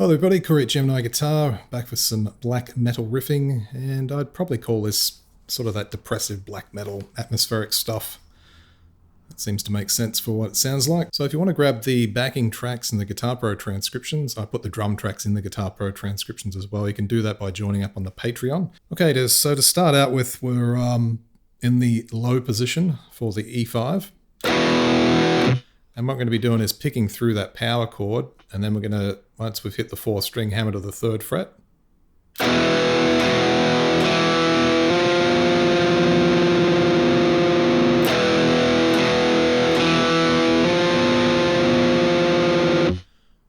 Hello everybody, Corey at Gemini Guitar, back with some black metal riffing, and I'd probably call this sort of that depressive black metal atmospheric stuff. That seems to make sense for what it sounds like. So if you want to grab the backing tracks in the Guitar Pro transcriptions, I put the drum tracks in the Guitar Pro transcriptions as well. You can do that by joining up on the Patreon. Okay, so to start out with, we're in the low position for the E5. And what we're going to be doing is picking through that power chord, and then we're going to, once we've hit the 4th string, hammer to the 3rd fret.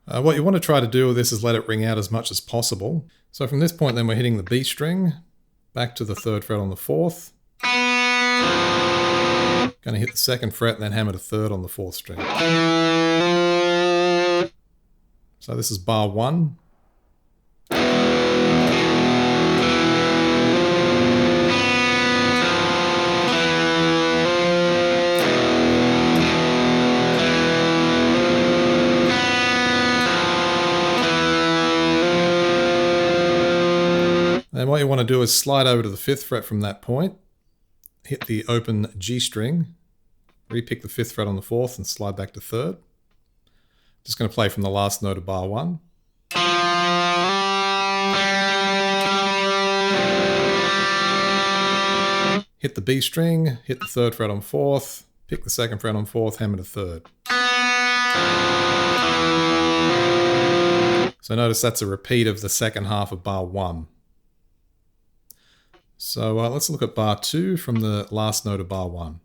What you want to try to do with this is let it ring out as much as possible. So from this point then we're hitting the B string, back to the 3rd fret on the 4th. Going to hit the 2nd fret and then hammer to 3rd on the 4th string. So this is bar 1. And what you want to do is slide over to the 5th fret from that point, hit the open G string, repick the 5th fret on the 4th and slide back to 3rd. Just going to play from the last note of bar 1. Hit the B string, hit the 3rd fret on 4th, pick the 2nd fret on 4th, hammer to 3rd. So notice that's a repeat of the second half of bar 1. So let's look at bar 2 from the last note of bar 1.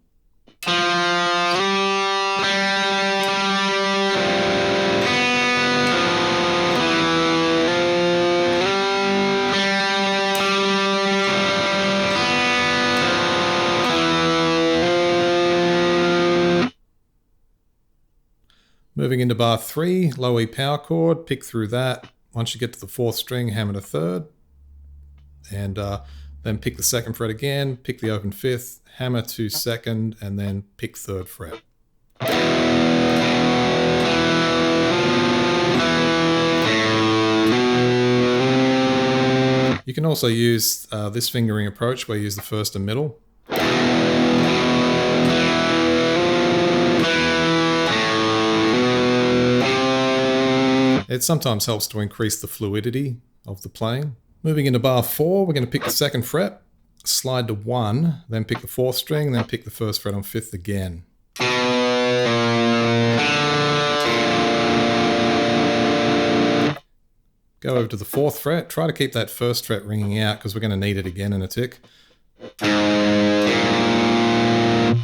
Moving into bar 3, low E power chord, pick through that. Once you get to the 4th string, hammer to 3rd. And then pick the 2nd fret again, pick the open 5th, hammer to 2nd, and then pick 3rd fret. You can also use this fingering approach where you use the 1st and middle. It sometimes helps to increase the fluidity of the playing. Moving into bar 4, we're going to pick the 2nd fret, slide to 1, then pick the 4th string, then pick the 1st fret on 5th again. Go over to the 4th fret, try to keep that 1st fret ringing out because we're going to need it again in a tick. And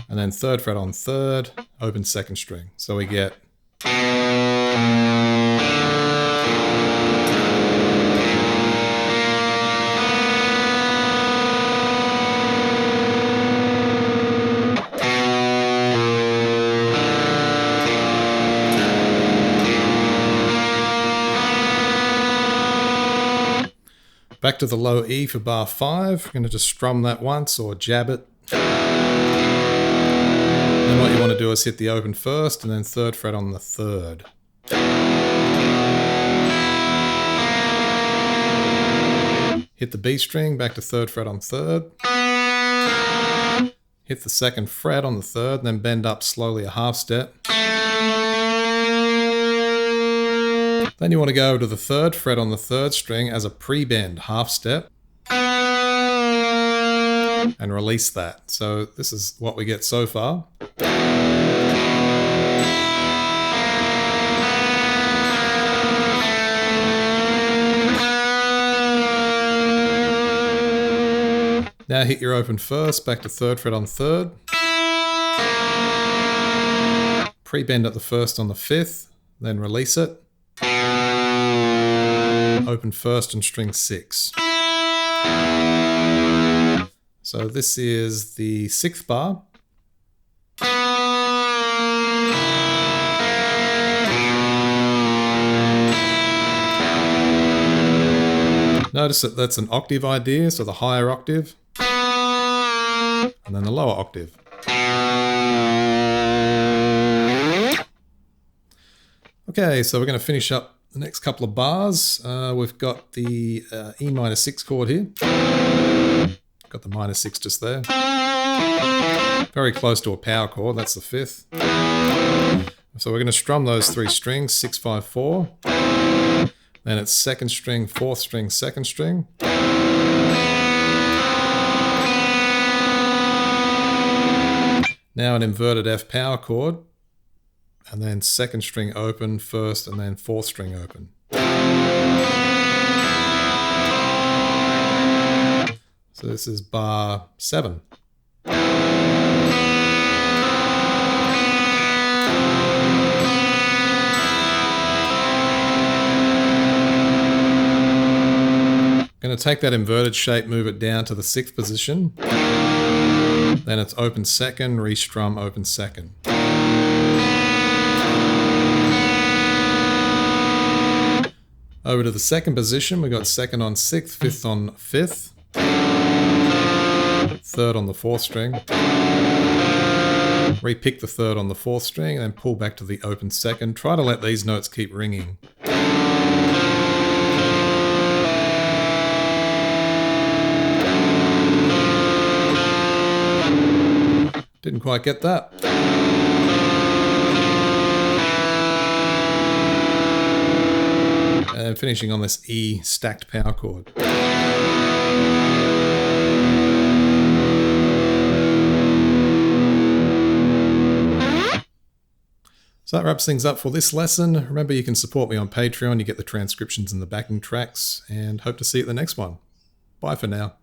then 3rd fret on 3rd, open 2nd string. So we get... Back to the low E for bar 5. We're going to just strum that once or jab it. Then what you want to do is hit the open 1st and then 3rd fret on the 3rd. Hit the B string, back to 3rd fret on 3rd. Hit the 2nd fret on the 3rd, then bend up slowly a half step. Then you want to go to the 3rd fret on the 3rd string as a pre-bend half step and release that. So this is what we get so far. Now hit your open 1st, back to 3rd fret on 3rd. Pre-bend at the 1st on the 5th, then release it. Open 1st and string 6. So this is the 6th bar. Notice that that's an octave idea, so the higher octave, and then the lower octave. Okay, so we're going to finish up The next couple of bars, we've got the E minor 6 chord here. Got the minor 6 just there. Very close to a power chord, that's the 5th. So we're going to strum those 3 strings, 6, 5, 4. Then it's 2nd string, 4th string, 2nd string. Now an inverted F power chord, and then 2nd string open, 1st, and then 4th string open. So this is bar 7. Going to take that inverted shape, move it down to the 6th position. Then it's open 2nd, restrum, open 2nd. Over to the 2nd position, we got 2nd on 6th, 5th on 5th, 3rd on the 4th string. Repick the 3rd on the 4th string, and then pull back to the open 2nd. Try to let these notes keep ringing. Didn't quite get that. And finishing on this E stacked power chord. So that wraps things up for this lesson. Remember, you can support me on Patreon. You get the transcriptions and the backing tracks, and hope to see you at the next one. Bye for now.